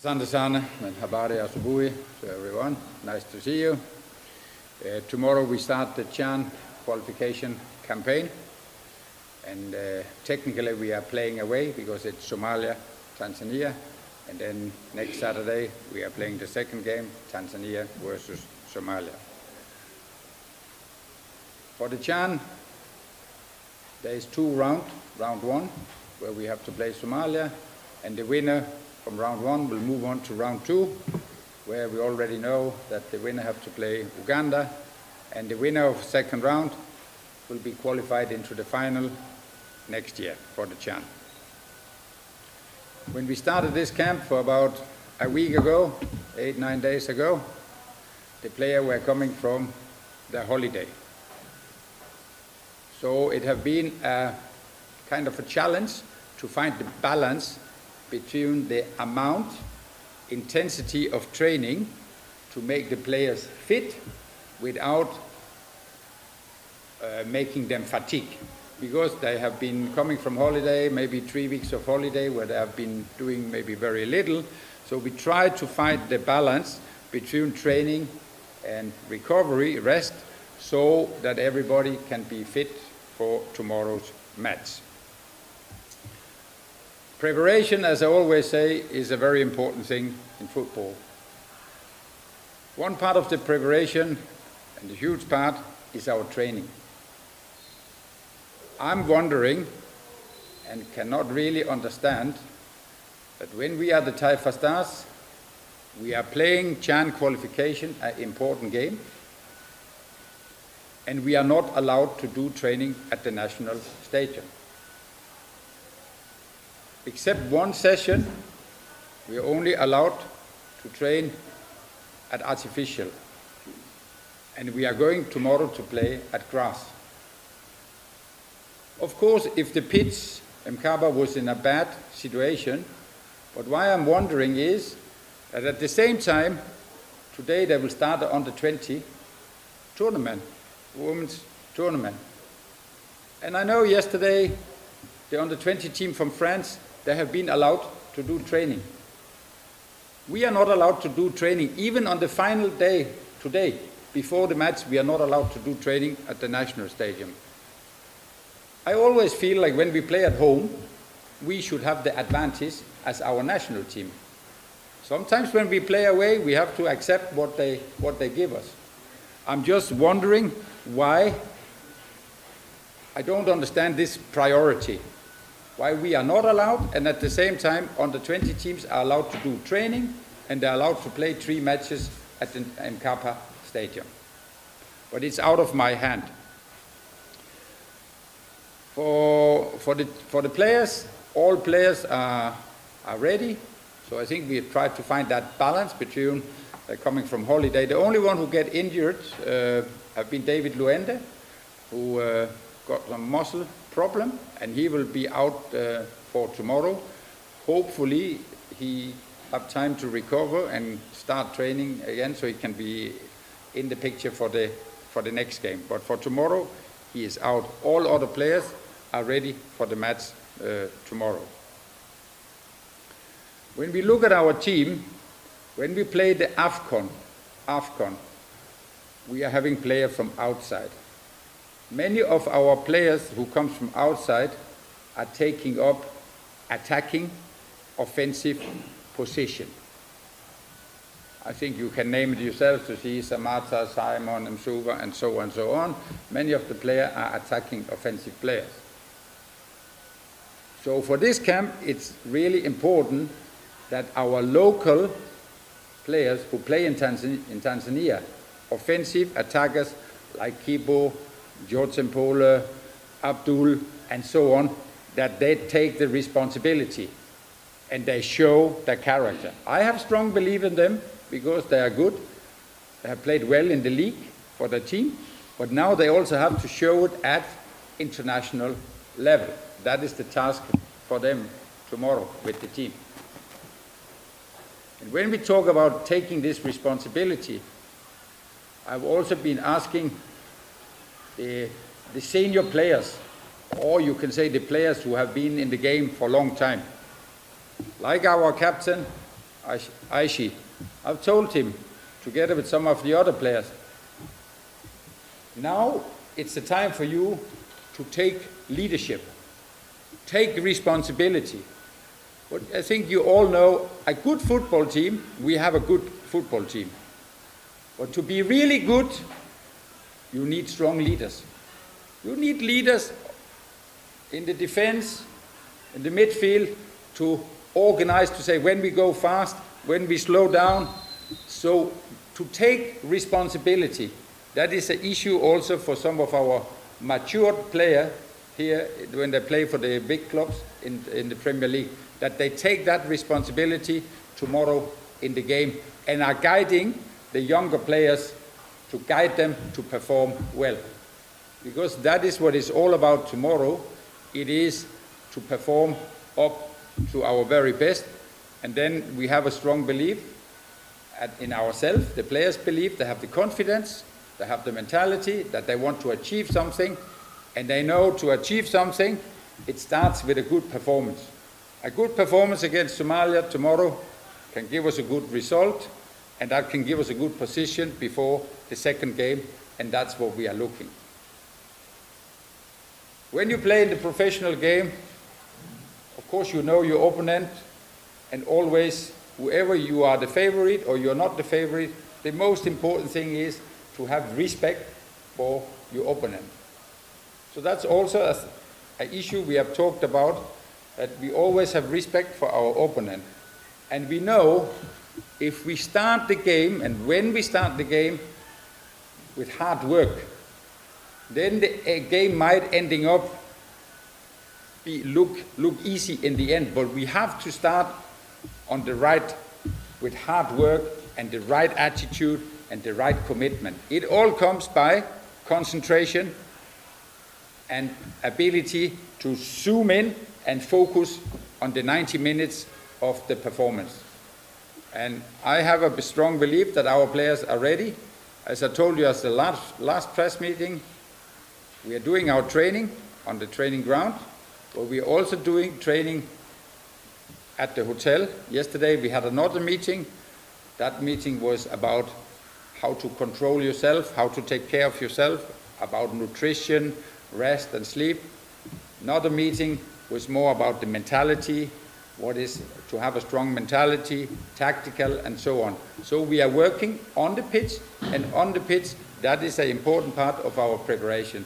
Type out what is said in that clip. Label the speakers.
Speaker 1: Asante sana and habari asubuhi to everyone. Nice to see you. Tomorrow we start the CHAN qualification campaign, and technically we are playing away because it's Somalia, Tanzania, and then next Saturday we are playing the second game, Tanzania versus Somalia. For the CHAN, there is two rounds. Round one, where we have to play Somalia, and the winner from round one will move on to round two, where we already know that the winner have to play Uganda, and the winner of second round will be qualified into the final next year for the CHAN. When we started this camp for about a week ago, 8-9 days ago, the players were coming from their holiday. So it has been a kind of a challenge to find the balance between the amount, intensity of training to make the players fit without making them fatigue. Because they have been coming from holiday, maybe 3 weeks of holiday where they have been doing maybe very little. So we try to find the balance between training and recovery, rest, so that everybody can be fit for tomorrow's match. Preparation, as I always say, is a very important thing in football. One part of the preparation, and a huge part, is our training. I'm wondering, and cannot really understand, that when we are the Taifa Stars, we are playing CHAN qualification, an important game, and we are not allowed to do training at the national stadium. Except one session, we are only allowed to train at artificial. And we are going tomorrow to play at grass. Of course, if the pitch, Kwamkapa, was in a bad situation, but why I'm wondering is that at the same time, today they will start the under-20 tournament, women's tournament. And I know yesterday the under-20 team from France, they have been allowed to do training. We are not allowed to do training. Even on the final day, today, before the match, we are not allowed to do training at the national stadium. I always feel like when we play at home, we should have the advantage as our national team. Sometimes when we play away, we have to accept what they give us. I'm just wondering why I don't understand this priority. Why we are not allowed, and at the same time, under-20 teams are allowed to do training, and they're allowed to play 3 matches at the Kwamkapa stadium. But it's out of my hand. For the players, all players are ready. So I think we try to find that balance between coming from holiday. The only one who get injured have been David Luende, who got some muscle problem, and he will be out for tomorrow. Hopefully he have time to recover and start training again, so he can be in the picture for the next game. But for tomorrow, he is out. All other players are ready for the match tomorrow. When we look at our team, when we play the AFCON, we are having players from outside. Many of our players who come from outside are taking up attacking, offensive position. I think you can name it yourself to see Samata, Simon, Msuva, and so on and so on. Many of the players are attacking offensive players. So for this camp, it's really important that our local players who play in Tanzania, offensive attackers like Kibo, George Mpole, Abdul, and so on, that they take the responsibility and they show their character. I have strong belief in them because they are good. They have played well in the league for the team, but now they also have to show it at international level. That is the task for them tomorrow with the team. And when we talk about taking this responsibility, I've also been asking the senior players, or you can say the players who have been in the game for a long time, like our captain, Aishi. I've told him, together with some of the other players, now it's the time for you to take leadership, take responsibility. But I think you all know a good football team, we have a good football team. But to be really good, you need strong leaders. You need leaders in the defense, in the midfield, to organize, to say when we go fast, when we slow down. So to take responsibility, that is an issue also for some of our matured players here when they play for the big clubs in the Premier League, that they take that responsibility tomorrow in the game and are guiding the younger players to guide them to perform well. Because that is what it's all about tomorrow. It is to perform up to our very best. And then we have a strong belief in ourselves. The players believe, they have the confidence, they have the mentality that they want to achieve something, and they know to achieve something, it starts with a good performance. A good performance against Somalia tomorrow can give us a good result, and that can give us a good position before the second game, and that's what we are looking. When you play in the professional game, of course you know your opponent, and always, whoever you are the favorite or you're not the favorite, the most important thing is to have respect for your opponent. So that's also an issue we have talked about, that we always have respect for our opponent. And we know if we start the game, and when we start the game with hard work, then the game might ending up look easy in the end, but we have to start on the right, with hard work and the right attitude and the right commitment. It all comes by concentration and ability to zoom in and focus on the 90 minutes of the performance. And I have a strong belief that our players are ready. As I told you at the last press meeting, we are doing our training on the training ground, but we are also doing training at the hotel. Yesterday we had another meeting. That meeting was about how to control yourself, how to take care of yourself, about nutrition, rest and sleep. Another meeting was more about the mentality, what is to have a strong mentality, tactical and so on. So we are working on the pitch, and on the pitch that is an important part of our preparation.